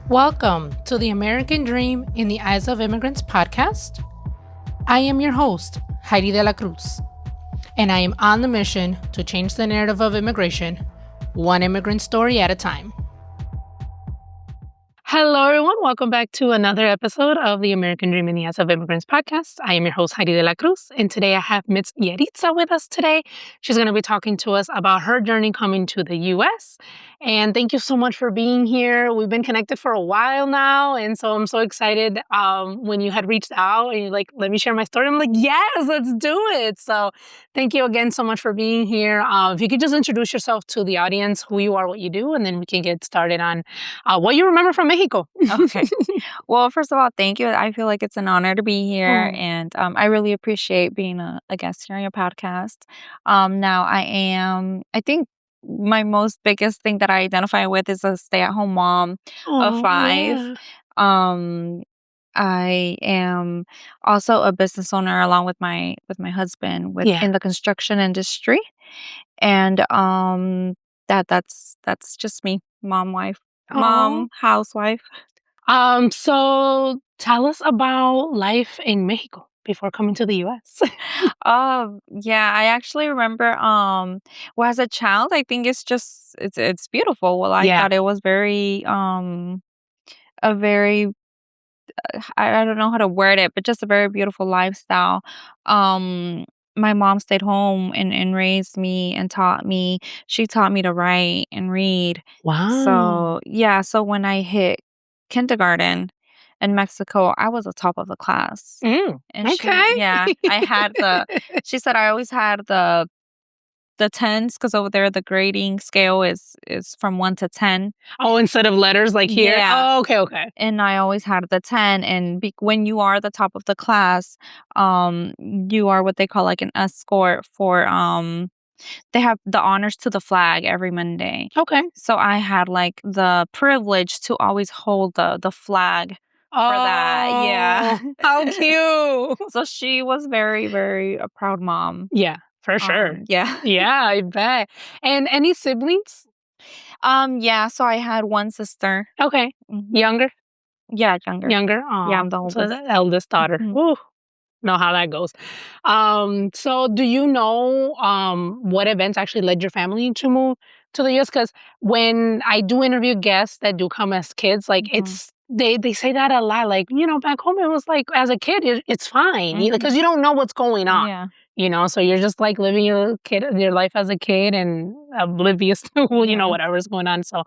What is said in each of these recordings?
Welcome to the American Dream in the Eyes of Immigrants podcast. I am your host, Heidy De La Cruz, and I am on the mission to change the narrative of immigration, one immigrant story at a time. Hello, everyone. Welcome back to another episode of the American Dream in the Eyes of Immigrants podcast. I am your host, Heidy De La Cruz, and today I have Ms. Yaritza with us today. She's going to be talking to us about her journey coming to the U.S., and thank you so much for being here. We've been connected for a while now, and so I'm so excited when you had reached out and you're like, let me share my story. I'm like, yes, let's do it. So thank you again so much for being here. If you could just introduce yourself to the audience, who you are, what you do, and then we can get started on what you remember from Mexico. Okay. Well, first of all, thank you. I feel like it's an honor to be here, Oh. and I really appreciate being a guest here on your podcast. Now, I think my most biggest thing that I identify with is a stay-at-home mom of Oh, 5. yeah. Um, I am also a business owner along with my husband Yeah. in the construction industry, and that's just me, Oh. housewife. So tell us about life in Mexico before coming to the US. Yeah, I actually remember, well, as a child, I think it's beautiful. Well, I Yeah. thought it was a very, I don't know how to word it, but just a very beautiful lifestyle. Um, my mom stayed home and raised me and she taught me to write and read. Wow. So, yeah, so when I hit kindergarten in Mexico, I was the top of the class. And Okay. she said I always had the tens because over there the grading scale is from 1 to 10. Oh, instead of letters like here? Yeah. Oh, okay. And I always had the 10, and when you are the top of the class, you are what they call like an escort for they have the honors to the flag every Monday. Okay. So I had like the privilege to always hold the flag for that. Yeah. Oh, how cute. So she was very, very a proud mom. Yeah, for sure. Yeah. Yeah, I bet. And any siblings? Yeah, so I had one sister. Okay. Mhm. Younger? Yeah, younger. Younger? Yeah, Oh, I'm the so oldest. the eldest daughter. Mhm. Woo. Know how that goes. So do you know what events actually led your family to move to the US? Because when I do interview guests that do come as kids, like Mhm. they say that a lot. Like, back home it was like as a kid it's fine Mhm. because you don't know what's going on. Yeah. So you're just like living your life as a kid and oblivious to Yeah. whatever's going on. So,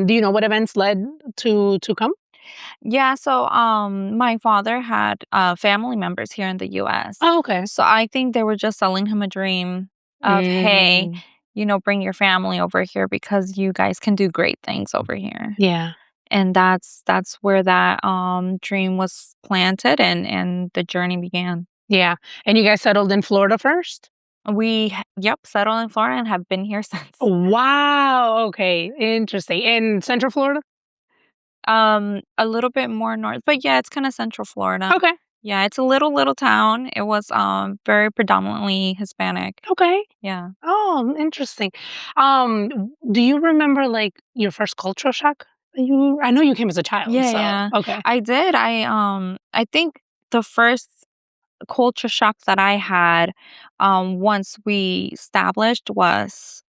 do you know what events led to come? Yeah, so my father had family members here in the US. Oh, okay. So I think they were just selling him a dream of, hey, Mm, bring your family over here because you guys can do great things over here. yeah. And that's where that dream was planted and the journey began. Yeah, and you guys settled in Florida first? Yep, settled in Florida and have been here since. Wow, okay, interesting. In Central Florida? A little bit more north, but yeah, it's kind of Central Florida. Okay, Yeah, it's a little town. It was very predominantly Hispanic. okay. Yeah. Oh, interesting. Do you remember, like, your first cultural shock that I know you came as a child, Yeah, so yeah. okay. I did. I think the first culture shock that I had once we established was,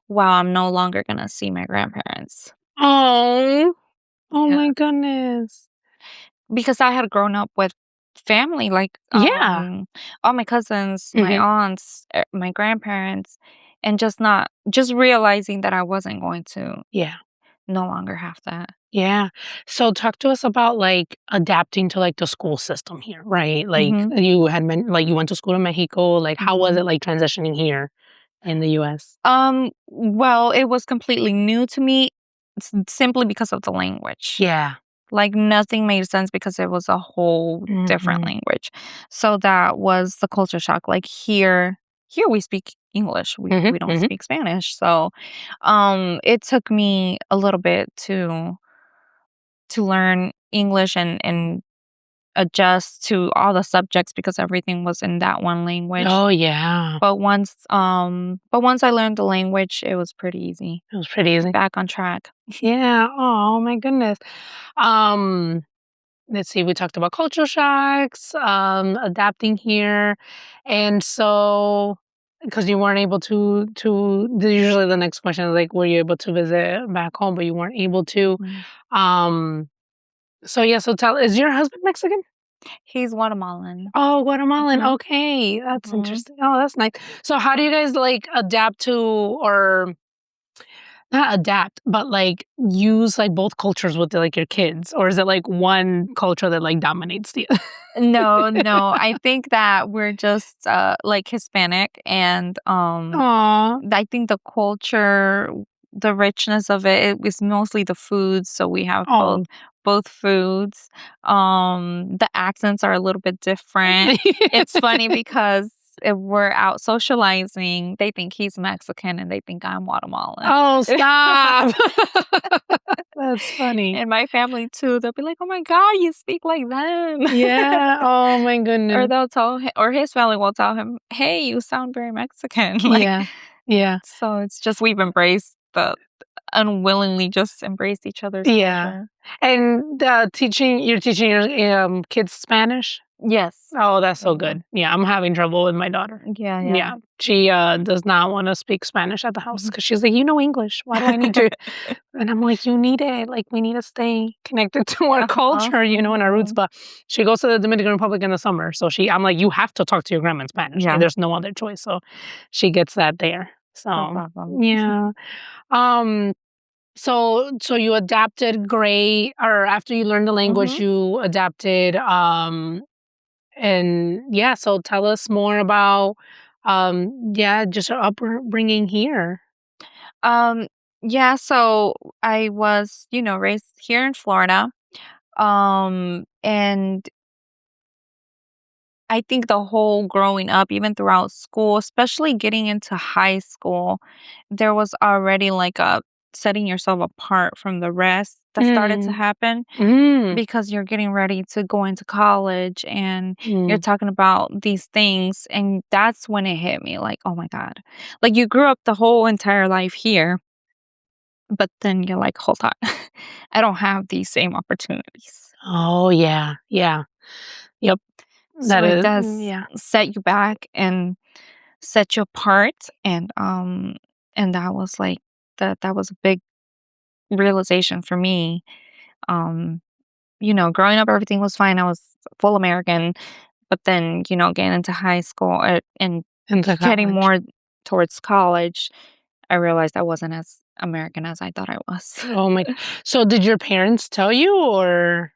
wow, I'm no longer gonna see my grandparents. Oh, oh Yeah. my goodness. Because I had grown up with family, like Yeah. all my cousins, my Mhm. aunts, my grandparents, and just realizing that I wasn't going to Yeah. no longer have that. Yeah. So talk to us about like adapting to like the school system here, right? Like Mhm. you went to school in Mexico. Like how was Mhm. it like transitioning here in the US? Well, it was completely new to me simply because of the language. Yeah. Like nothing made sense because it was a whole different Mhm. language. So that was the culture shock. Like here we speak English. Mhm. We don't Mhm. speak Spanish. So it took me a little bit to learn English and adjust to all the subjects because everything was in that one language. Oh, yeah. But once I learned the language, it was pretty easy. It was pretty easy. Back on track. Yeah. Oh, my goodness. Um, let's see. We talked about cultural shocks, adapting here, and so because you weren't able usually the next question is like, were you able to visit back home, but you weren't able to. Mm. Um, so yeah. So is your husband Mexican? He's Guatemalan. Oh, Guatemalan. Mhm, Okay, that's mhm. interesting. Oh, that's nice. So how do you guys like adapt to or not adapt, but like use like both cultures with like your kids, or is it like one culture that like dominates the other? No, no, I think that we're just, like, Hispanic, and, Aw. I think the culture, the richness of it is mostly the foods, so we have both Oh. both foods. The accents are a little bit different. It's funny because if we're out socializing, they think he's Mexican and they think I'm Guatemalan. Oh, stop. That's funny. And my family too, they'll be like, "Oh my god, you speak like them." Yeah. Oh my Or goodness. they'll tell hi or his family will tell him, "Hey, you sound very Mexican." Like, Yeah. Yeah. so it's just we've embraced the unwillingly just embraced each other's Yeah. culture. And you're teaching your kids Spanish? Yes. Oh, that's so Yeah. good. Yeah, I'm having trouble with my daughter. Yeah, yeah. Yeah, she does not want to speak Spanish at the house Mhm. because she's like, you know English. Why do I need to? And I'm like, you need it. Like, we need to stay connected to our Uh-huh, culture, and our roots. mhm. But she goes to the Dominican Republic in the summer, so I'm like, you have to talk to your grandma in Spanish. Like, Yeah, there's no other choice. So she gets that there. no So problem. yeah. Um. So you adapted great, or after you learned the language, Mhm. you adapted. And yeah, so tell us more about, yeah, just your upbringing here. Um, yeah, so I was, raised here in Florida. And I think the whole growing up, even throughout school, especially getting into high school, there was already like a setting yourself apart from the rest that started to Mm, happen mm, because you're getting ready to go into college and you're mm. talking about these things. And that's when it hit me like, oh my God. Like you grew up the whole entire life here, but then you're like, hold on, I don't have these same opportunities. Oh yeah, yeah, yep. So That it is, does yeah, set you back and set you apart, and that was like that was a big realization for me. Um, growing up everything was fine. I was full American, but then, getting into high school, and into getting college. more towards college, I realized I wasn't as American as I thought I was. Oh my. So did your parents tell you, or?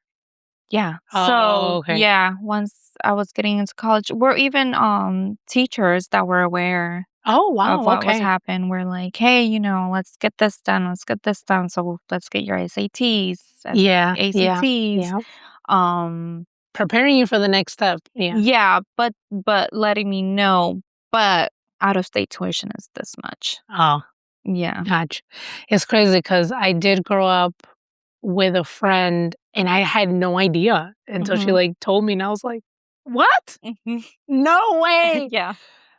Yeah. Oh, So, okay. yeah, once I was getting into college, we're even teachers that were aware Oh of wow. what was Okay. happening. We're like, "Hey, let's get this done. Let's get this done. So let's get your SATs, Yeah, yeah, ACTs." yeah. Um, Preparing you for the next step. Yeah. yeah, but letting me know, but out of state tuition is this much. Oh, Yeah. gotcha. It's crazy because I did grow up with a friend, and I had no idea until she, Mhm. like, told me, and I was like, "What? Mhm. No way!" Yeah.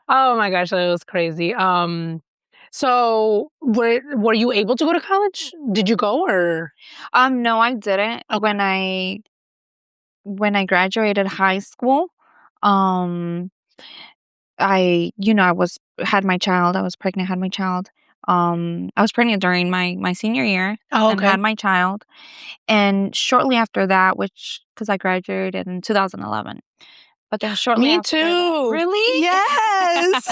Oh my gosh, that was crazy. So were you able to go to college? Did you go, or? No, I didn't. Okay. When I graduated high school, um I was had my child. I was pregnant, had my child. I was pregnant during my senior year Oh, and okay. had my child. And shortly after that, which because I graduated in 2011, but then shortly Me after that, too. really? Yes.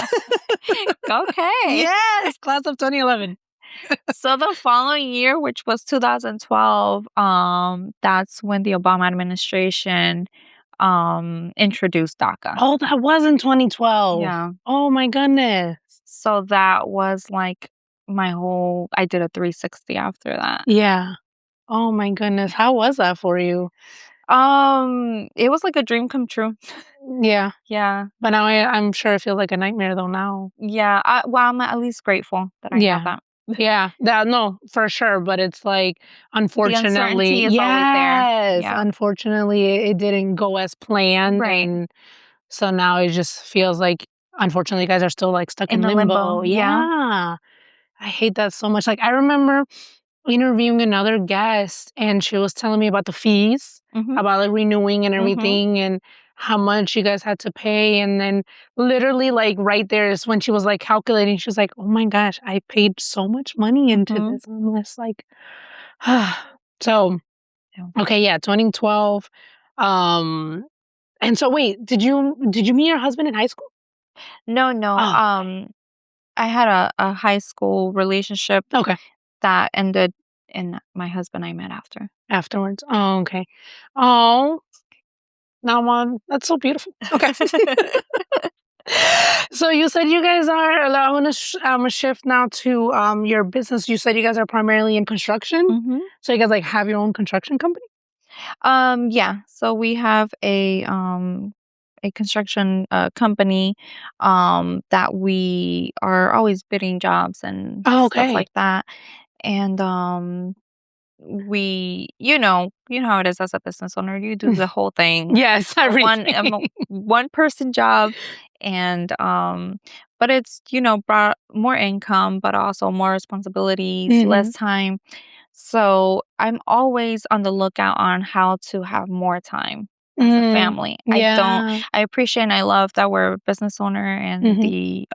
Okay. Yes, class of 2011. So the following year, which was 2012, that's when the Obama administration introduced DACA. Oh, that was in 2012. Yeah. Oh my goodness. So that was like I did a 360 after that. Yeah. Oh my goodness. How was that for you? It was like a dream come true. Yeah. Yeah. But now I'm sure it feels like a nightmare though now. Yeah. Well, I'm at least grateful that I have Yeah. that. Yeah, that no, for sure, but it's like, The unfortunately uncertainty is always there. yes, Yeah. unfortunately, it didn't go as planned, Right. and so now it just feels like, unfortunately, you guys are still, like, stuck in In the limbo. limbo. Yeah. Yeah. I hate that so much. Like, I remember interviewing another guest, and she was telling me about the fees, Mhm. about, like, renewing and Mhm. everything, and how much you guys had to pay, and then literally, like, right there is when she was, like, calculating, she was like, "Oh my gosh, I paid so much money into Mhm. this." And I'm just like, so, Yeah. okay, yeah, 2012, um, and so wait, did you meet your husband in high school? No, no. Oh, I had a high school relationship okay, that ended, and my husband I met after. afterwards. Oh, okay. Oh, now on that's so beautiful. Okay. So you said you guys are. I want to shift now to your business. You said you guys are primarily in construction. Mhm. So you guys like have your own construction company. Yeah. So we have a construction company that we are always bidding jobs and Oh, stuff okay. like that. And we you know how it is as a business owner, you do the whole thing, Yes, everything. a one person job. And but it's brought more income, but also more responsibilities, Hmm. less time. So I'm always on the lookout on how to have more time as a Mm, family. yeah. I appreciate and I love that we're a business owner and Hmm. the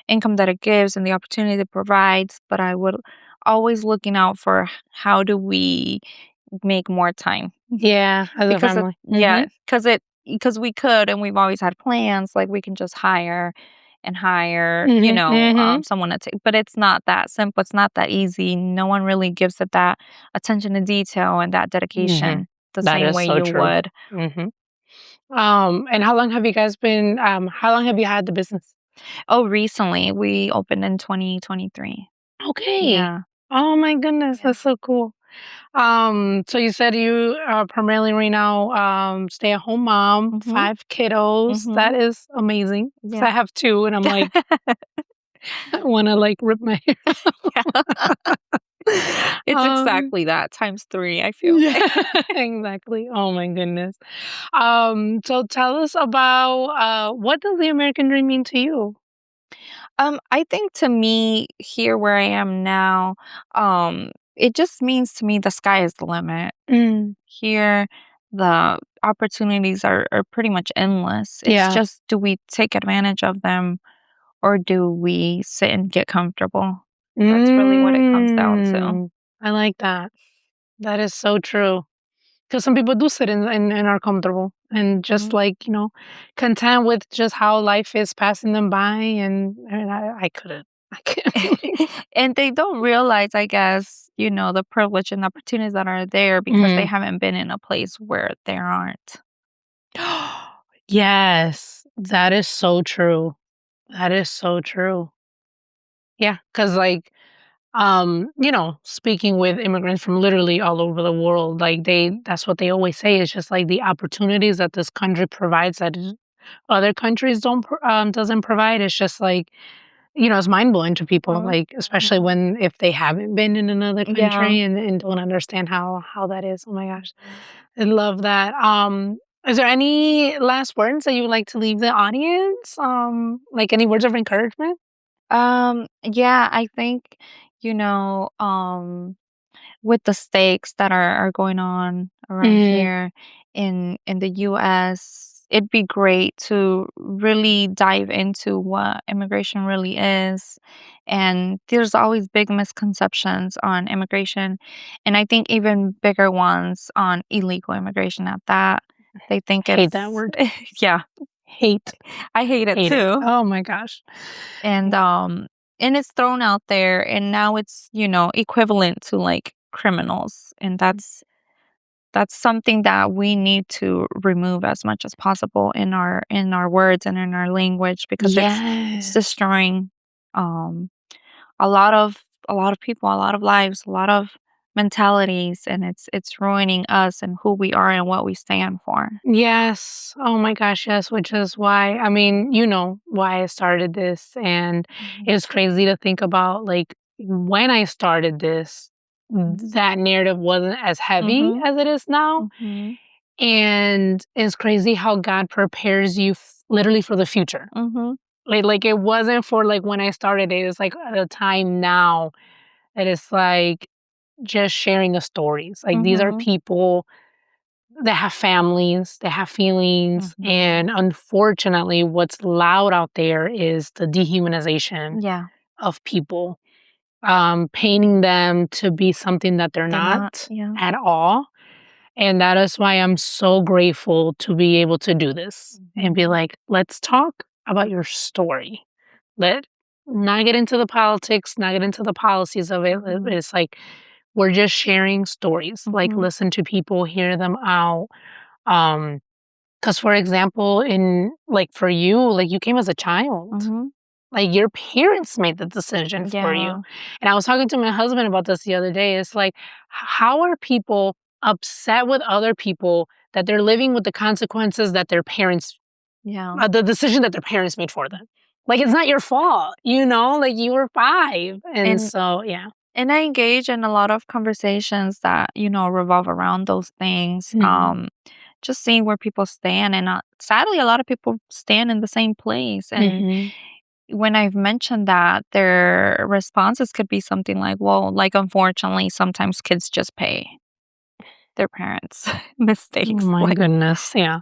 income that it gives and the opportunity it provides, but I would always looking out for how do we make more time. Yeah, as a Because family. Hmm. yeah, because we could, and we've always had plans, like, we can just hire and hire, Hmm. Hmm. someone to take, but it's not that simple, it's not that easy. No one really gives it that attention to detail and that Hmm. dedication the That same is way so you true. would. Hmm. And how long have you guys been? How long have you had the business? Oh, recently, we opened in 2023. Okay. Yeah. Oh my goodness, Yeah. that's so cool. So you said you are primarily right now stay-at-home mom, Mhm. 5 kiddos. That Mhm. is amazing. 'Cause Yeah. I have two, and I'm like, I want to like rip my hair. Yeah. It's um, exactly that times 3, I feel. yeah, exactly. Oh my goodness. So tell us about what does the American dream mean to you? I think to me, here where I am now, it just means to me the sky is the limit. Mm, Here, the opportunities are pretty much endless. It's yeah. just, do we take advantage of them or do we sit and get comfortable? That's really what it comes down to. Mm, I like that. That is so true. Because some people do sit and are comfortable and just Mhm. like, content with just how life is passing them by. And I couldn't. I can't really. And they don't realize, I guess, the privilege and opportunities that are there because they Mhm. haven't been in a place where there aren't. Yes, that is so true. That is so true. Yeah, because like, speaking with immigrants from literally all over the world, like that's what they always say. It's just like the opportunities that this country provides that other countries doesn't provide. It's just like, it's mind blowing to people, Mhm, like especially mhm. when if they haven't been in another Yeah. country and don't understand how that is. Oh my gosh, I love that. Is there any last words that you would like to leave the audience? Like any words of encouragement? Yeah, I think, with the stakes that are going on around Mm, here in the US, it'd be great to really dive into what immigration really is. And there's always big misconceptions on immigration, and I think even bigger ones on illegal immigration at that. They think hate that it's word. yeah, Hate, I hate it hate it. too. Oh my gosh. And it's thrown out there, and now it's equivalent to like criminals, and that's something that we need to remove as much as possible in our words and in our language, because it's Yes. destroying um a lot of people, a lot of lives, a lot of mentalities, and it's ruining us and who we are and what we stand for. Yes. Oh my gosh, yes, which is why, I mean, you know why I started this, and Mhm. it's crazy to think about, like, when I started this, that narrative wasn't as heavy as it is now. And it's crazy how God prepares you literally for the future. Like it wasn't for like when I started it. It's like at a time now that it's like just sharing the stories. Like these are people that have families, that have feelings, and unfortunately, what's loud out there is the dehumanization Yeah. of people, painting them to be something that they're They're not. not Yeah. at all. And that is why I'm so grateful to be able to do this and be like, let's talk about your story. Let not get into the politics, not get into the policies of it. It's like we're just sharing stories. Like listen to people, hear them out. Because for example, in like for you, like you came as a child. Like your parents made the decision for you. Yeah. And I was talking to my husband about this the other day. It's like, how are people upset with other people that they're living with the consequences that their parents, Yeah. the decision that their parents made for them? Like, it's not your fault, you know? Like, you were 5. And so, yeah. And I engage in a lot of conversations that, revolve around those things. Just seeing where people stand. And sadly, a lot of people stand in the same place. And when I've mentioned that, their responses could be something like, well, like, unfortunately, sometimes kids just pay their parents' mistakes. Oh my goodness. Yeah.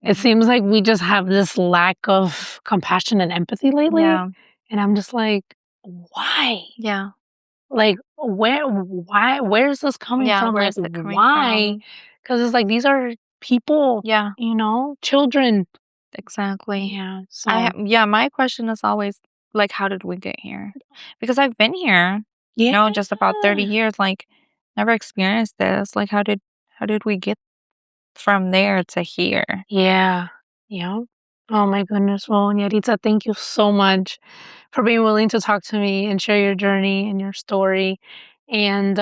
It seems like we just have this lack of compassion and empathy lately. Yeah. And I'm just like, why? Yeah. Like, where's this coming Yeah. from? Where's Like, it coming why? from? Because it's like these are people, Yeah. children. Exactly. Yeah. So, My question is always like, how did we get here? Because I've been here, yeah. just about 30 years, like, never experienced this. Like, how did we get from there to here? Yeah. Yeah. Oh my goodness. Well, Yaritza, thank you so much for being willing to talk to me and share your journey and your story. And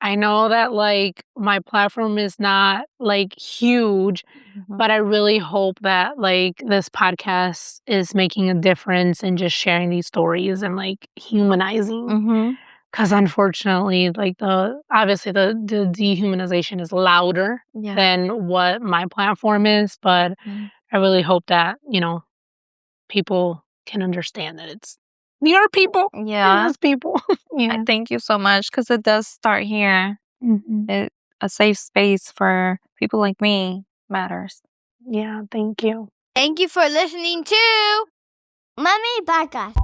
I know that like my platform is not like huge, but I really hope that like this podcast is making a difference in just sharing these stories and like humanizing. Because unfortunately, like obviously the dehumanization is louder Yeah. than what my platform is, but I really hope that, people can understand that we are people. Yeah. As people. Yeah. Thank you so much, because it does start here. A safe space for people like me matters. Yeah, thank you. Thank you for listening to Mommy Podcast.